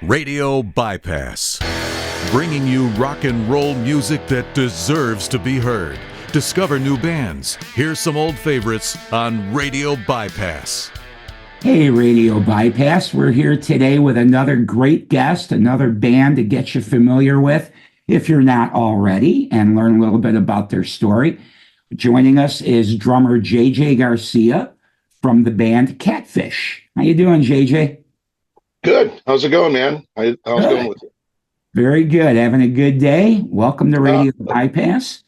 Radio Bypass, bringing you rock and roll music that deserves to be heard. Discover new bands. Here's some old favorites on Radio Bypass. Hey, Radio Bypass. We're here today with another great guest, another band to get you familiar with, if you're not already, and learn a little bit about their story. Joining us is drummer JJ Garcia from the band Katfish. How you doing, JJ? Good. How's it going, man? How's it going with you? Very good. Having a good day. Welcome to Radio Bypass.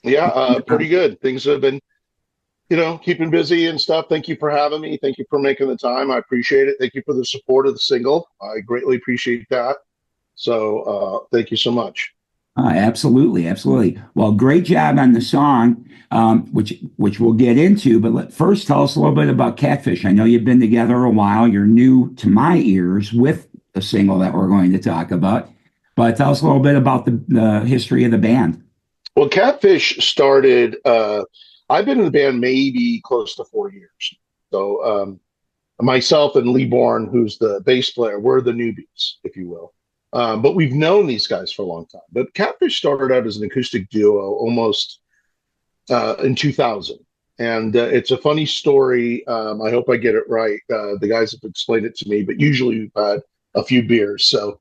Yeah, pretty good. Things have been, keeping busy and stuff. Thank you for having me. Thank you for making the time. I appreciate it. Thank you for the support of the single. I greatly appreciate that. So thank you so much. Absolutely. Well, great job on the song, which we'll get into. But first tell us a little bit about Katfish. I know you've been together a while. You're new to my ears with the single that we're going to talk about. But tell us a little bit about the history of the band. Well, Katfish started, I've been in the band maybe close to 4 years. So myself and Lee Bourne, who's the bass player, we're the newbies, if you will. But we've known these guys for a long time. But Katfish started out as an acoustic duo almost in 2000. And it's a funny story. I hope I get it right. The guys have explained it to me, but usually we've had a few beers. So,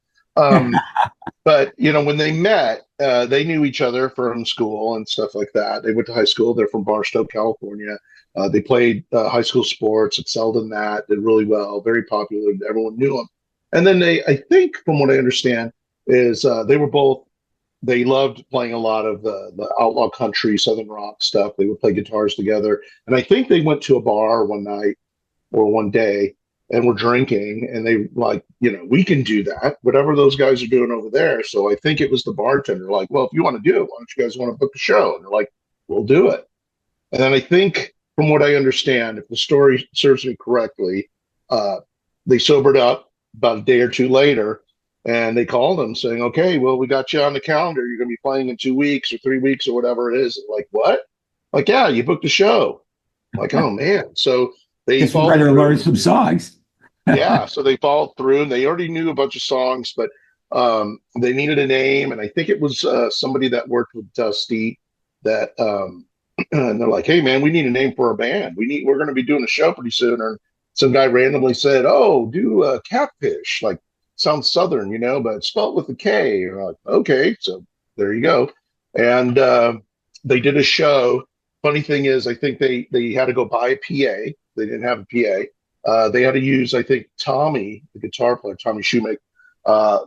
but, when they met, they knew each other from school and stuff like that. They went to high school. They're from Barstow, California. They played high school sports, excelled in that, did really well, very popular. Everyone knew them. And then I think from what I understand is they loved playing a lot of the Outlaw Country, Southern rock stuff. They would play guitars together. And I think they went to a bar one night or one day and were drinking, and they like, we can do that, whatever those guys are doing over there. So I think it was the bartender like, well, if you want to do it, why don't you guys want to book a show? And they're like, we'll do it. And then I think from what I understand, if the story serves me correctly, they sobered up about a day or two later, and they called him saying, okay, well, we got you on the calendar. You're going to be playing in 2 weeks or 3 weeks or whatever it is. Like, what? Like, yeah, you booked a show. I'm like, oh, man. So they better learn some songs. Yeah, so they followed through, and they already knew a bunch of songs, but they needed a name, and I think it was somebody that worked with Dusty that, and they're like, hey, man, we need a name for our band. We're going to be doing a show pretty soon, or some guy randomly said, oh, do Katfish, like sounds Southern, but it's spelled with a K. And like, okay, so there you go. And they did a show. Funny thing is, I think they had to go buy a PA. They didn't have a PA. They had to use, I think, Tommy, the guitar player, Tommy Shoemaker.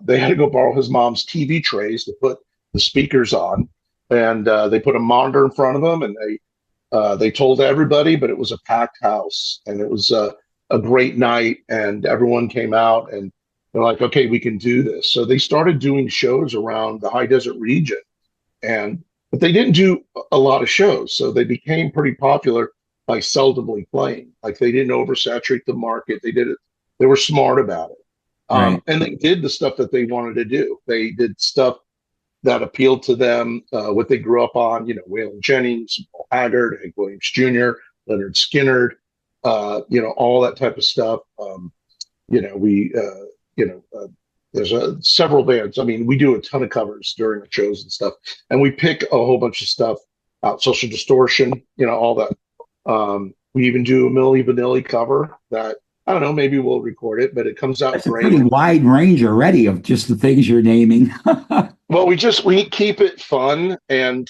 They had to go borrow his mom's TV trays to put the speakers on. And they put a monitor in front of them, and they told everybody, but it was a packed house. And it was a great night, and everyone came out, and they're like, okay, we can do this. So they started doing shows around the high desert region, but they didn't do a lot of shows. So they became pretty popular by seldomly playing. Like, they didn't oversaturate the market. They were smart about it. Right. And they did the stuff that they wanted to do. They did stuff that appealed to them, what they grew up on, Waylon Jennings, Paul Haggard, Hank Williams Jr., Leonard Skinner, all that type of stuff. There's several bands. I mean, we do a ton of covers during the shows and stuff, and we pick a whole bunch of stuff out. Social Distortion, all that. We even do a Milli Vanilli cover that, I don't know, maybe we'll record it, but it comes out That's great. A pretty wide range already of just the things you're naming. Well, we keep it fun. And,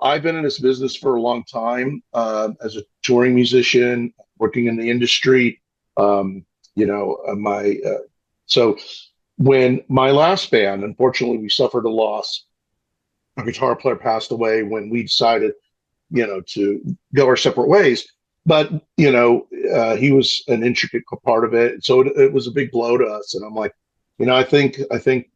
I've been in this business for a long time as a touring musician, working in the industry. So when my last band, unfortunately, we suffered a loss. Our guitar player passed away when we decided, to go our separate ways. But, he was an intricate part of it. So it was a big blow to us. And I'm like, I think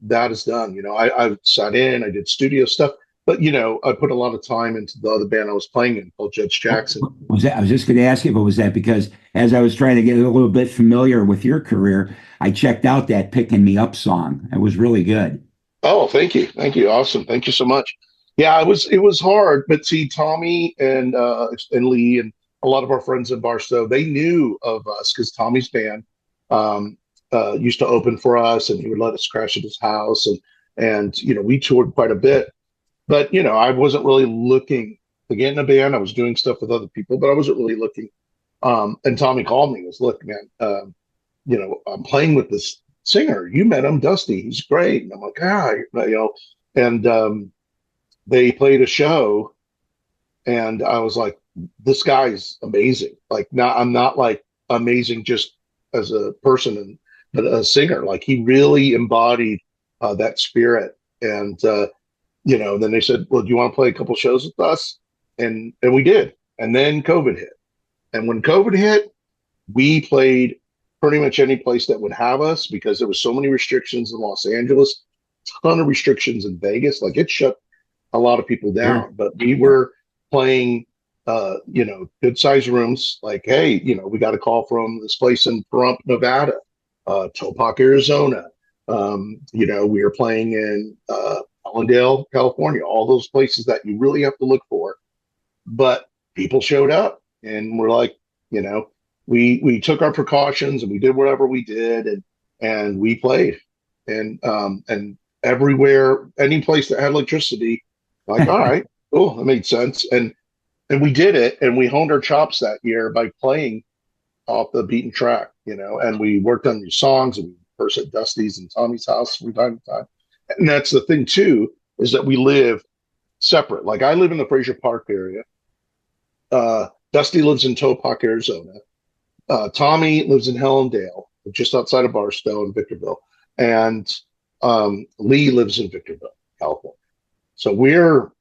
that is done. I sat in, I did studio stuff, but, I put a lot of time into the other band I was playing in called Judge Jackson. I was just going to ask you, but was that because as I was trying to get a little bit familiar with your career, I checked out that Picking Me Up song. It was really good. Oh, thank you. Thank you. Awesome. Thank you so much. Yeah, it was hard, but see, Tommy and Lee and a lot of our friends in Barstow, they knew of us because Tommy's band used to open for us, and he would let us crash at his house, and we toured quite a bit. But I wasn't really looking to get in a band. I was doing stuff with other people, but I wasn't really looking. And Tommy called me and was, look, man, I'm playing with this singer. You met him, Dusty. He's great. And I'm like, and they played a show, and I was like, this guy's amazing. Like, I'm not like amazing just as a person, but a singer. Like, he really embodied that spirit. And then they said, well, do you want to play a couple shows with us? And we did. And then COVID hit. And when COVID hit, we played pretty much any place that would have us, because there was so many restrictions in Los Angeles, ton of restrictions in Vegas. Like, it shut a lot of people down. Sure. But we were playing, good sized rooms. Like, hey, we got a call from this place in Pahrump, Nevada, Topac, Arizona. We were playing in Allendale, California, all those places that you really have to look for. But people showed up, and we're like, we took our precautions, and we did whatever we did, and we played. And everywhere, any place that had electricity, like, all right, cool, that made sense. And we did it, and we honed our chops that year by playing off the beaten track, and we worked on new songs, and we first at Dusty's and Tommy's house from time to time. And that's the thing too, is that we live separate. Like, I live in the Fraser Park area. Dusty lives in Topac, Arizona. Tommy lives in Helendale, just outside of Barstow in Victorville. And Lee lives in Victorville, California. So we're,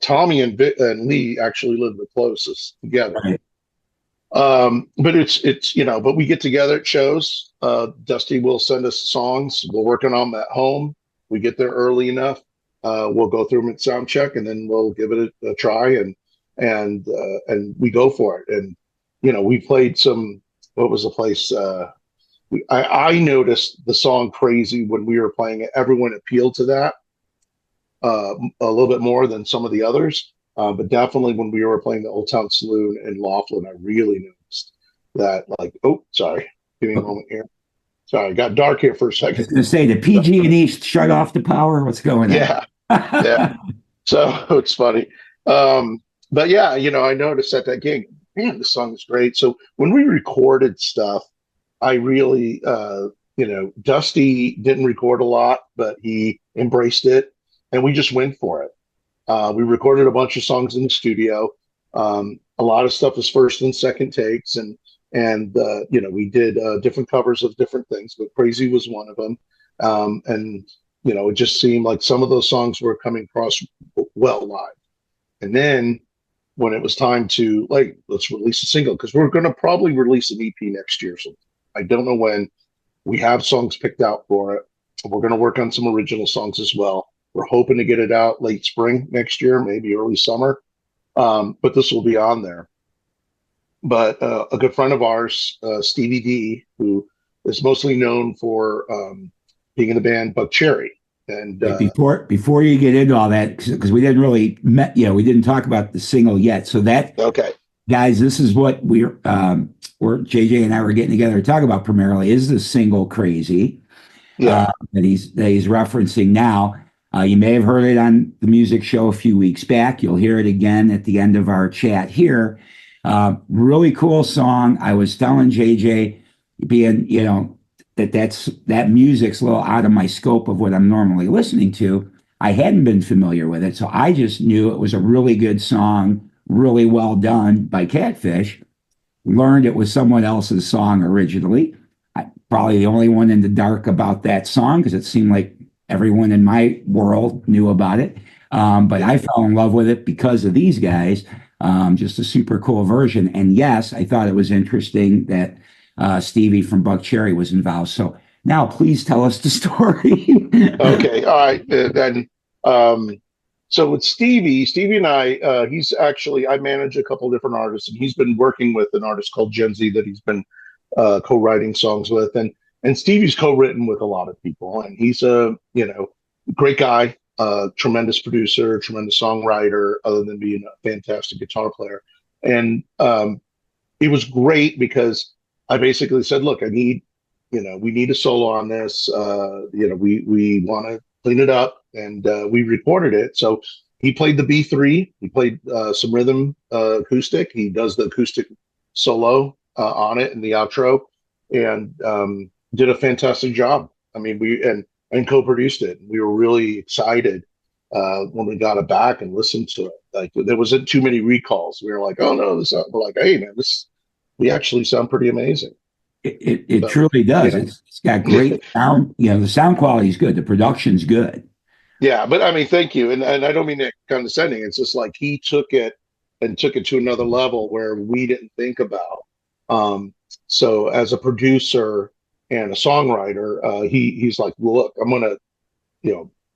Tommy and Lee actually live the closest together. Right. But it's but we get together at shows. Dusty will send us songs. We're working on them at home. We get there early enough. We'll go through them at sound check, and then we'll give it a try, and we go for it. And we played some. What was the place? I noticed the song "Crazy" when we were playing it. Everyone appealed to that a little bit more than some of the others. But definitely when we were playing the Old Town Saloon in Laughlin, I really noticed that. Like, oh, sorry, give me a moment here. Sorry, it got dark here for a second. I was going to say, the PG&E shut off the power. What's going on? Yeah. So it's funny. But yeah, I noticed at that gig, man, the song is great. So when we recorded stuff, I really, Dusty didn't record a lot, but he embraced it, and we just went for it. We recorded a bunch of songs in the studio. A lot of stuff was first and second takes, and we did different covers of different things, but "Crazy" was one of them. It just seemed like some of those songs were coming across well live. And then when it was time to, like, let's release a single, because we're going to probably release an EP next year. So I don't know when. We have songs picked out for it. We're going to work on some original songs as well. We're hoping to get it out late spring next year, maybe early summer. But this will be on there. But a good friend of ours, Stevie D, who is mostly known for being in the band Buck Cherry. And before you get into all that, because we didn't really we didn't talk about the single yet. So that, okay, guys, this is what we're JJ and I were getting together to talk about primarily, is the single "Crazy" that he's referencing now. You may have heard it on the music show a few weeks back. You'll hear it again at the end of our chat here. Really cool song. I was telling JJ, being, that music's a little out of my scope of what I'm normally listening to. I hadn't been familiar with it, so I just knew it was a really good song, really well done by Katfish. Learned it was someone else's song originally. Probably the only one in the dark about that song, because it seemed like everyone in my world knew about it. But I fell in love with it because of these guys. Just a super cool version. And yes, I thought it was interesting that Stevie from Buck Cherry was involved. So now please tell us the story. Okay. All right. Then, so with Stevie and I, he's actually, I manage a couple different artists, and he's been working with an artist called Gen Z that he's been co-writing songs with. And Stevie's co-written with a lot of people, and he's a, great guy, tremendous producer, tremendous songwriter, other than being a fantastic guitar player. And it was great because I basically said, look, I need we need a solo on this. We want to clean it up, and we recorded it. So he played the B3. He played some rhythm acoustic. He does the acoustic solo on it in the outro, and did a fantastic job. I mean, and co-produced it. We were really excited when we got it back and listened to it. Like there wasn't too many recalls. We were like, oh no, we're like, hey man, we actually sound pretty amazing. It truly does. It's got great sound. The sound quality is good. The production's good. Yeah, but I mean, thank you, and I don't mean it condescending. It's just like he took it and took it to another level where we didn't think about. So as a producer and a songwriter, he's like, well, look, I'm gonna,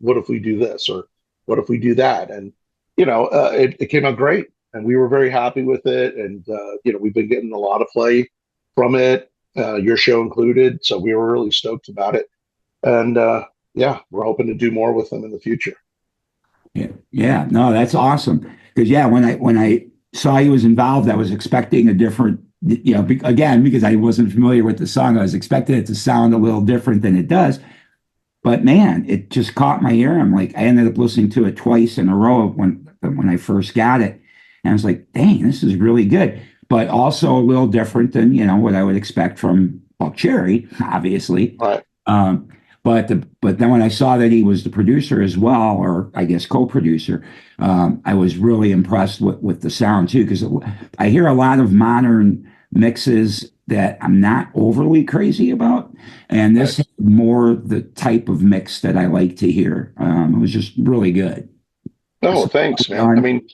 what if we do this or what if we do that? And it came out great, and we were very happy with it. And we've been getting a lot of play from it, your show included. So we were really stoked about it, and we're hoping to do more with them in the future. Yeah, no, that's awesome. Because when I saw he was involved, I was expecting a different, again, because I wasn't familiar with the song, I was expecting it to sound a little different than it does. But man, it just caught my ear. I'm like, I ended up listening to it twice in a row when I first got it, and I was like, dang, this is really good. But also a little different than what I would expect from Buck Cherry, obviously. Right. But then when I saw that he was the producer as well, or I guess co-producer, I was really impressed with the sound too, because I hear a lot of modern mixes that I'm not overly crazy about, and this had more the type of mix that I like to hear. It was just really good. Oh, thanks, man. I mean,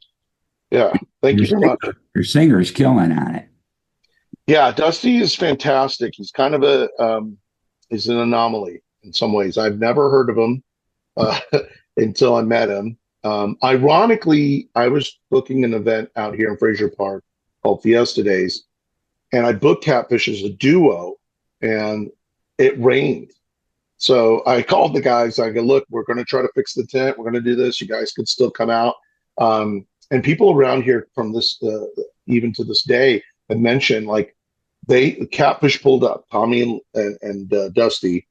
yeah, thank you very much. Your singer is killing on it. Yeah, Dusty is fantastic. He's kind of he's an anomaly in some ways. I've never heard of him until I met him. Ironically, I was booking an event out here in Fraser Park called Fiesta Days, and I booked Katfish as a duo, and it rained. So I called the guys. I go, look, we're going to try to fix the tent. We're going to do this. You guys could still come out. And people around here from this, even to this day, have mentioned like Katfish pulled up, Tommy and Dusty.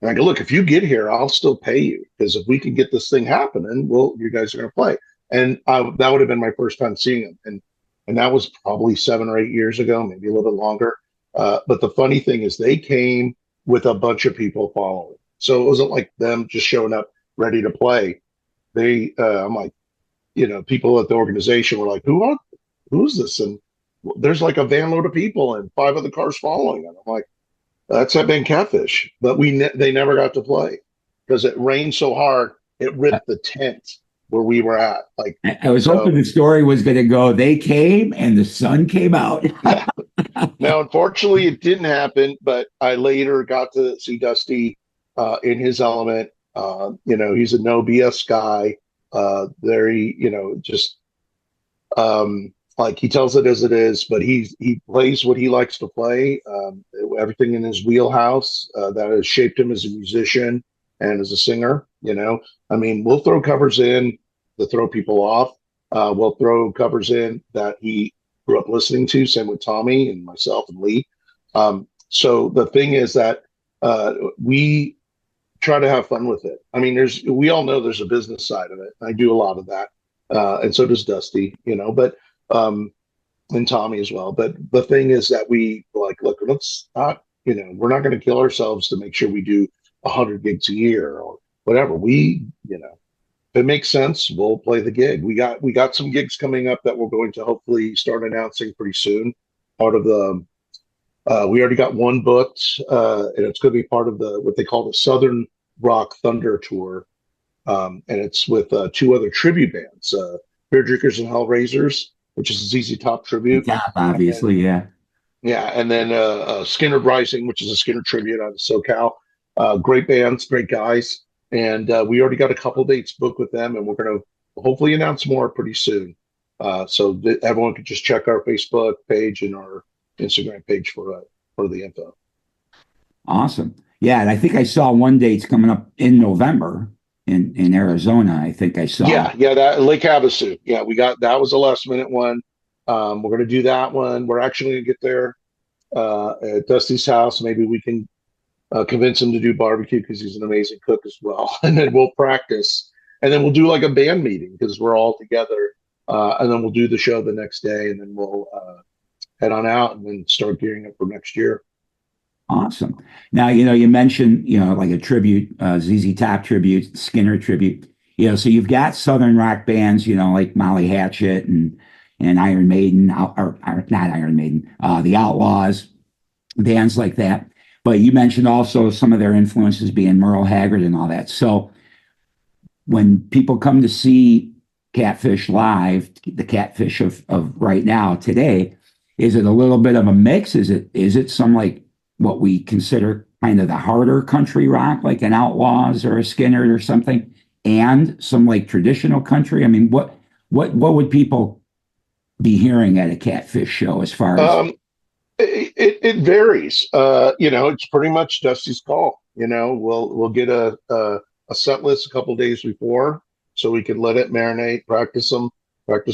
And I go, look, if you get here, I'll still pay you, because if we can get this thing happening, you guys are going to play. And that would have been my first time seeing them. And that was probably 7 or 8 years ago, maybe a little bit longer. But the funny thing is they came with a bunch of people following. So it wasn't like them just showing up ready to play. I'm like, people at the organization were like, who's this? And there's like a van load of people and 5 other cars following. And I'm like, that's that band Katfish. But they never got to play because it rained so hard, it ripped the tent where we were at. Like, I was hoping the story was going to go, they came and the sun came out. Now, unfortunately, it didn't happen, but I later got to see Dusty in his element. He's a no BS guy. Like he tells it as it is, but he plays what he likes to play. Everything in his wheelhouse that has shaped him as a musician and as a singer. I mean, we'll throw covers in to throw people off. We'll throw covers in that he grew up listening to. Same with Tommy and myself and Lee. So the thing is that we try to have fun with it. I mean, we all know there's a business side of it. I do a lot of that, and so does Dusty. But and Tommy as well. But the thing is that we like, look, let's not. We're not going to kill ourselves to make sure we do 100 gigs a year or whatever. If it makes sense, we'll play the gig. We got some gigs coming up that we're going to hopefully start announcing pretty soon. Part of the we already got one booked, and it's going to be part of what they call the Southern Rock Thunder Tour, and it's with 2 other tribute bands, Beer Drinkers and Hellraisers, which is a ZZ Top tribute. Yeah, obviously, yeah. Yeah, and then Skinner Rising, which is a Skinner tribute out of SoCal. Great bands, great guys. And we already got a couple dates booked with them, and we're going to hopefully announce more pretty soon. So that everyone can just check our Facebook page and our Instagram page for the info. Awesome. Yeah, and I think I saw one date's coming up in November in Arizona. I think I saw. Yeah, that Lake Havasu. Yeah, that was a last minute one. We're going to do that one. We're actually going to get there at Dusty's house. Maybe we can convince him to do barbecue because he's an amazing cook as well. And then we'll practice, and then we'll do like a band meeting because we're all together. And then we'll do the show the next day, and then we'll head on out and then start gearing up for next year. Awesome. Now, you mentioned, like a tribute, ZZ Top tribute, Skinner tribute. So you've got Southern rock bands, like Molly Hatchet and Iron Maiden, or not Iron Maiden, the Outlaws, bands like that. But you mentioned also some of their influences being Merle Haggard and all that. So when people come to see Katfish live, the Katfish of right now, today, is it a little bit of a mix? Is it some like what we consider kind of the harder country rock, like an Outlaws or a Skinner or something, and some like traditional country? I mean, what would people be hearing at a Katfish show as far as? It varies. It's pretty much Dusty's call. We'll get a set list a couple days before so we can let it marinate, practice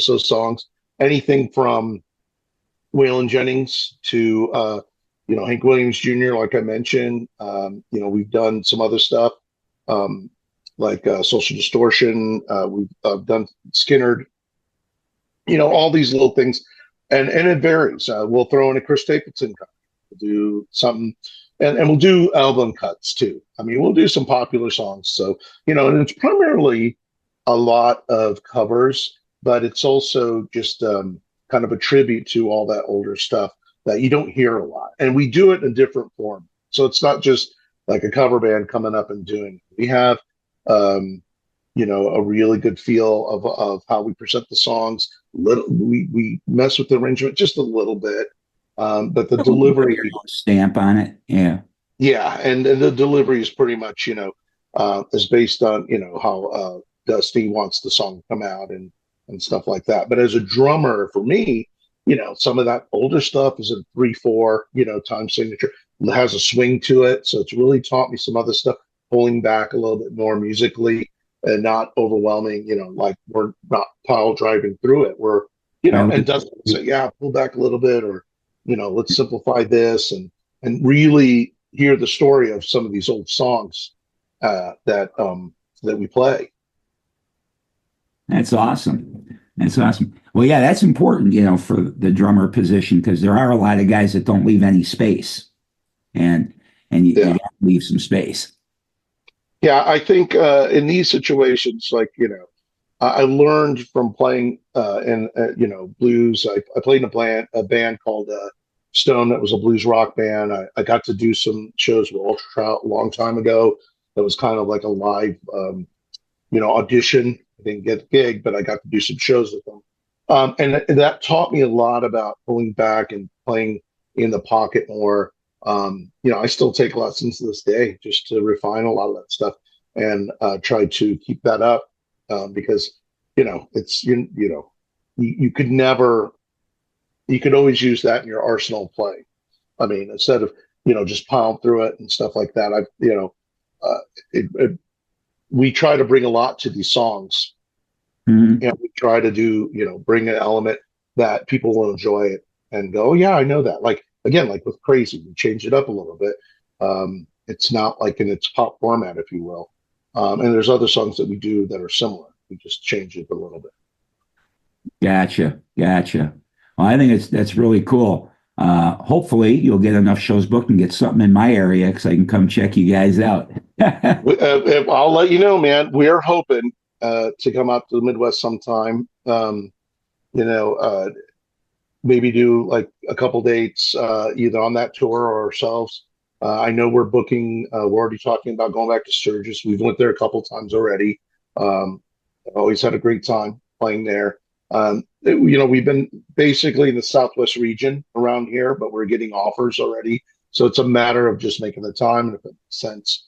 those songs. Anything from Waylon Jennings to Hank Williams Jr., like I mentioned. We've done some other stuff like Social Distortion. We've done Skinner. All these little things, and it varies. We'll throw in a Chris Stapleton cut. We'll do something, and we'll do album cuts too. I mean, we'll do some popular songs. So and it's primarily a lot of covers, but it's also just kind of a tribute to all that older stuff that you don't hear a lot. And we do it in a different form. So it's not just like a cover band coming up and doing it. We have, a really good feel of how we present the songs. We mess with the arrangement just a little bit, but the delivery stamp on it. Yeah. And the delivery is pretty much, is based on, how Dusty wants the song to come out and stuff like that. But as a drummer, for me, some of that older stuff is in 3/4, time signature. It has a swing to it. So it's really taught me some other stuff, pulling back a little bit more musically and not overwhelming, like we're not pile driving through it. We're, and doesn't say, yeah, pull back a little bit, or, let's simplify this and really hear the story of some of these old songs that we play. That's awesome. That's awesome. Well, yeah, that's important, for the drummer position, because there are a lot of guys that don't leave any space, and you got to leave some space. Yeah, I think in these situations, like I learned from playing in blues. I played in a band called Stone that was a blues rock band. I got to do some shows with Ultra Trout a long time ago. That was kind of like a live, audition. I didn't get the gig, but I got to do some shows with them. And that taught me a lot about pulling back and playing in the pocket more. I still take lessons to this day just to refine a lot of that stuff and try to keep that up because, it's, you could never, you could always use that in your arsenal play. I mean, instead of, just piling through it and stuff like that, we try to bring a lot to these songs. Mm-hmm. And we try to do, bring an element that people will enjoy it and go, oh, yeah, I know that. Like, again, like with Crazy, we change it up a little bit. It's not like in its pop format, if you will. And there's other songs that we do that are similar. We just change it a little bit. Gotcha. Well, I think that's really cool. Hopefully you'll get enough shows booked and get something in my area because I can come check you guys out. I'll let you know, man. We're hoping to come out to the Midwest sometime. Maybe do like a couple dates either on that tour or ourselves. I know we're booking. We're already talking about going back to Sturgis. We've went there a couple times already. Always had a great time playing there. We've been basically in the Southwest region around here, but we're getting offers already. So it's a matter of just making the time. And if it makes sense,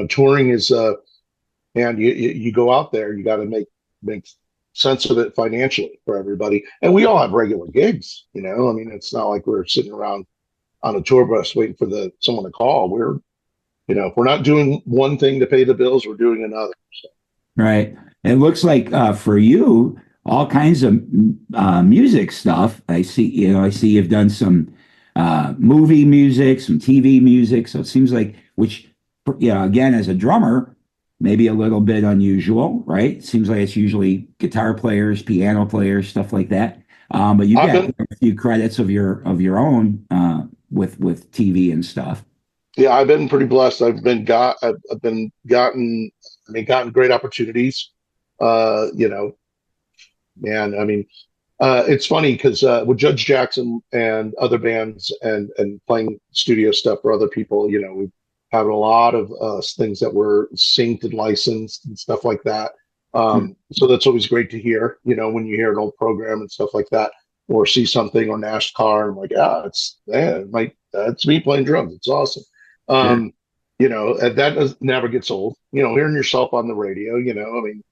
touring is, and you go out there, you got to make sense of it financially for everybody. And we all have regular gigs, I mean, it's not like we're sitting around on a tour bus waiting for someone to call. We're, if we're not doing one thing to pay the bills, we're doing another. So. Right. It looks like for you, all kinds of music stuff. I see you've done some movie music, some TV music. So it seems like, which, again, as a drummer, maybe a little bit unusual, right? It seems like it's usually guitar players, piano players, stuff like that. But you get a few credits of your own with TV and stuff. Yeah, I've been pretty blessed. I've gotten great opportunities. Man, I mean, it's funny because with Judge Jackson and other bands and playing studio stuff for other people, we've had a lot of things that were synced and licensed and stuff like that. So that's always great to hear, when you hear an old program and stuff like that, or see something on NASCAR and like, that's me playing drums. It's awesome. And that never gets old. Hearing yourself on the radio, I mean,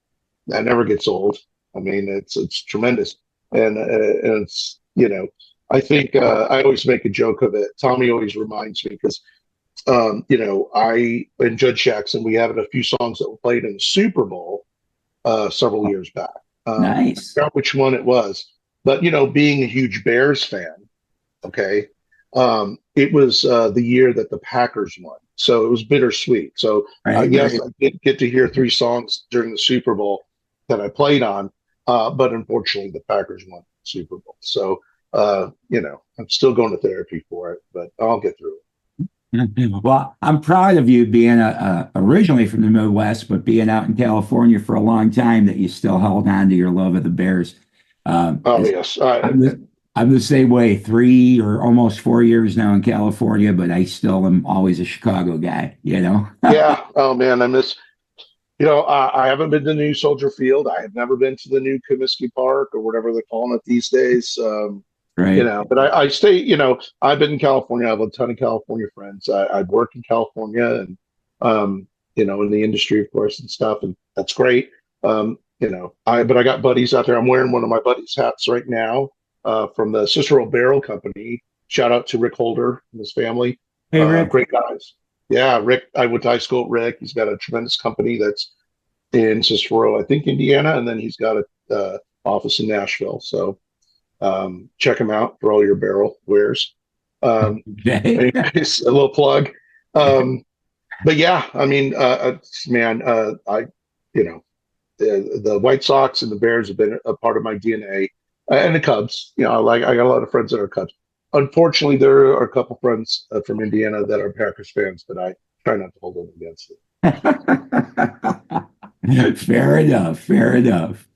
that never gets old. I mean, it's tremendous. And it's, I think I always make a joke of it. Tommy always reminds me because, I and Judge Jackson, we had a few songs that were played in the Super Bowl several years back. Nice. I forgot which one it was, but being a huge Bears fan, okay, it was the year that the Packers won, so it was bittersweet. So yes, I did get to hear 3 songs during the Super Bowl that I played on, but unfortunately, the Packers won the Super Bowl. So I'm still going to therapy for it, but I'll get through it. Well, I'm proud of you being originally from the Midwest, but being out in California for a long time, that you still held on to your love of the Bears. Yes. I'm the same way, 3 or almost 4 years now in California, but I still am always a Chicago guy, Yeah. Oh, man, I miss, I haven't been to the new Soldier Field. I have never been to the new Comiskey Park or whatever they're calling it these days. Right. But I stay, I've been in California. I have a ton of California friends. I've worked in California and, in the industry, of course, and stuff. And that's great. But I got buddies out there. I'm wearing one of my buddies' hats right now from the Cicero Barrel Company. Shout out to Rick Holder and his family. Hey, Rick. Great guys. Yeah, Rick, I went to high school with Rick. He's got a tremendous company that's in Cicero, I think, Indiana. And then he's got a office in Nashville. So, check them out for all your barrel wares. Anyways, a little plug. But yeah, I mean, man, the White Sox and the Bears have been a part of my DNA, and the Cubs. I got a lot of friends that are Cubs. Unfortunately, there are a couple friends from Indiana that are Packers fans, but I try not to hold them against it. Fair enough. Fair enough.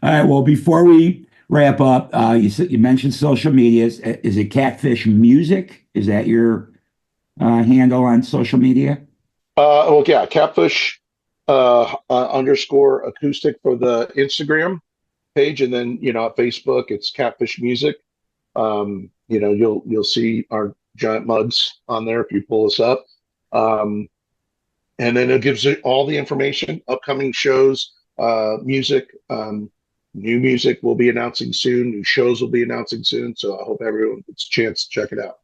All right. Well, before we wrap up, you mentioned social media. Is it Katfish Music? Is that your handle on social media? Well, yeah, Katfish _ acoustic for the Instagram page, and then at Facebook it's Katfish Music. You'll see our giant mugs on there if you pull us up, and then it gives it all the information, upcoming shows, music. New music will be announcing soon. New shows will be announcing soon. So I hope everyone gets a chance to check it out.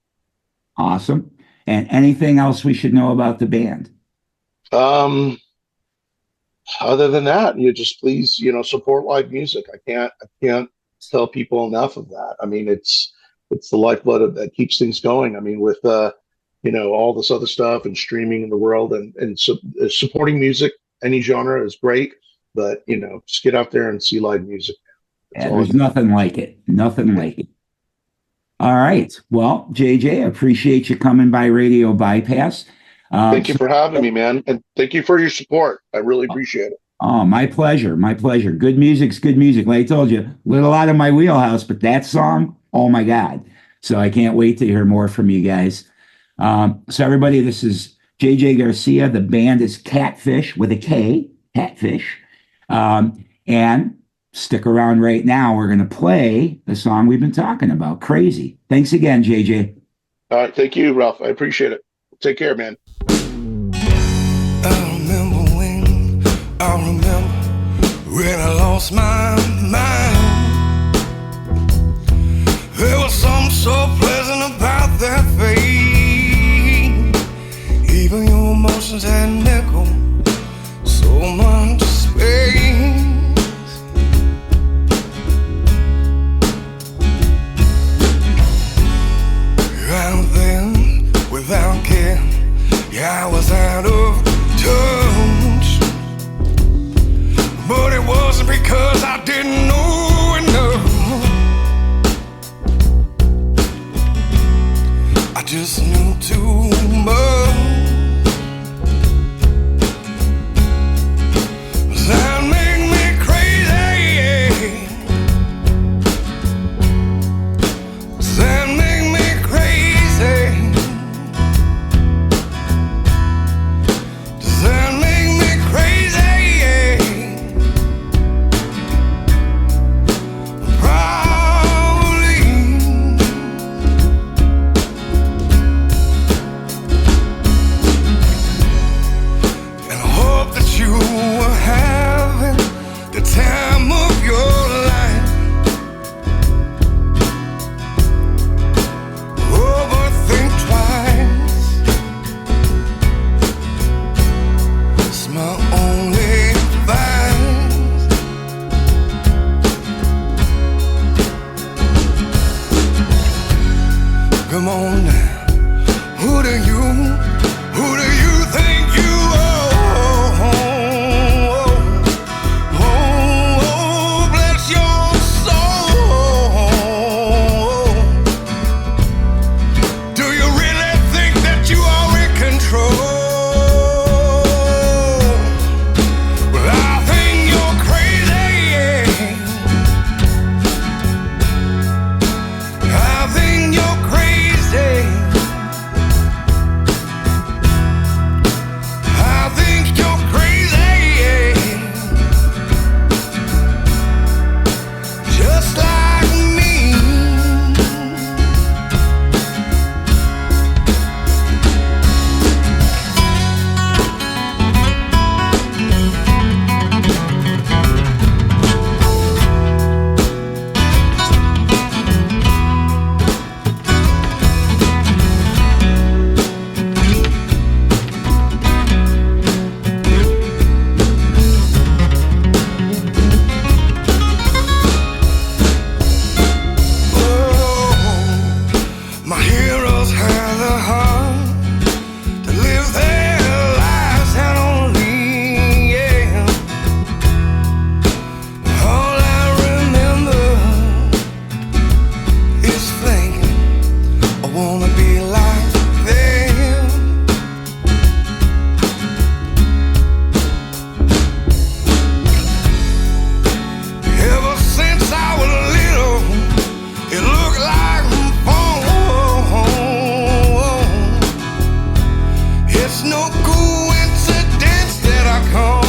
Awesome. And anything else we should know about the band? Other than that, you just please, support live music. I can't tell people enough of that. I mean, it's the lifeblood that keeps things going. I mean, with all this other stuff and streaming in the world and supporting music, any genre is great. But, just get out there and see live music. There's nothing like it. Nothing like it. All right. Well, JJ, I appreciate you coming by Radio Bypass. Thank you for having me, man. And thank you for your support. I really appreciate it. Oh, my pleasure. My pleasure. Good music's good music. Like I told you, a little out of my wheelhouse, but that song, oh my God. So I can't wait to hear more from you guys. So everybody, this is JJ Garcia. The band is Katfish with a K, Katfish. And stick around right now. We're going to play the song we've been talking about, Crazy. Thanks again, JJ. All right. Thank you, Ralph. I appreciate it. Take care, man. I remember when I lost my mind. There was something so pleasant about that fate. Even your emotions had nickel so much space. Yeah, I was out of touch, but it wasn't because I didn't know enough. I just knew too much. That make me crazy. That make me crazy. That make me crazy. Probably. And I hope that you were having the time of your life. Overthink twice. It's my only advice. Come on now. Who do you think you are? Oh, bless your soul. Do you really think that you are in control? Well, I think you're crazy. I think you're crazy. I think you're crazy. Just like me. My heroes had the heart to live their lives out on me, yeah. All I remember is thinking I wanna be like them. Ever since I was little, it looked like it's no coincidence that I come